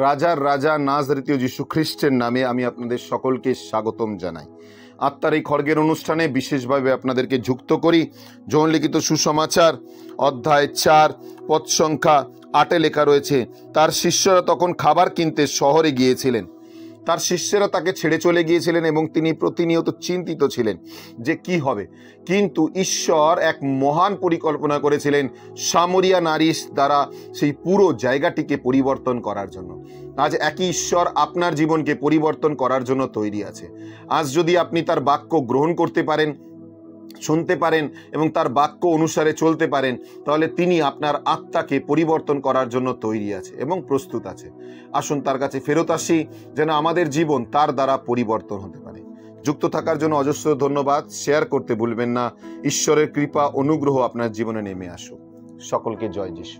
রাজার রাজা নাজরেতীয় যীশু খ্রিস্টের নামে আমি আপনাদের সকলকে স্বাগতম জানাই। আত্মার এই খড়গের অনুষ্ঠানে বিশেষভাবে আপনাদেরকে যুক্ত করি যৌন লিখিত সুসমাচার অধ্যায় 4 পদ সংখ্যা 8-এ লেখা রয়েছে, তার শিষ্যরা তখন খাবার কিনতে শহরে গিয়েছিলেন। তার শিষ্যরা তাকে ছেড়ে চলে গিয়েছিলেন এবং তিনি প্রতিনিয়ত চিন্তিত ছিলেন যে কি হবে। কিন্তু ঈশ্বর এক মহান পরিকল্পনা করেছিলেন সামরিয়া নারীর দ্বারা সেই পুরো জায়গাটিকে পরিবর্তন করার জন্য। আজ একই ঈশ্বর আপনার জীবনকে পরিবর্তন করার জন্য তৈরি আছে। আজ যদি আপনি তার বাক্য গ্রহণ করতে পারেন, শুনতে পারেন এবং তার বাক্য অনুসারে চলতে পারেন, তাহলে তিনি আপনার আত্মাকে পরিবর্তন করার জন্য তৈরি আছে এবং প্রস্তুত আছে। আসুন তার কাছে ফেরত আসি যেন আমাদের জীবন তার দ্বারা পরিবর্তন হতে পারে। যুক্ত থাকার জন্য অজস্র ধন্যবাদ। শেয়ার করতে ভুলবেন না। ঈশ্বরের কৃপা অনুগ্রহ আপনার জীবনে নেমে আসুক। সকলকে জয় যিশু।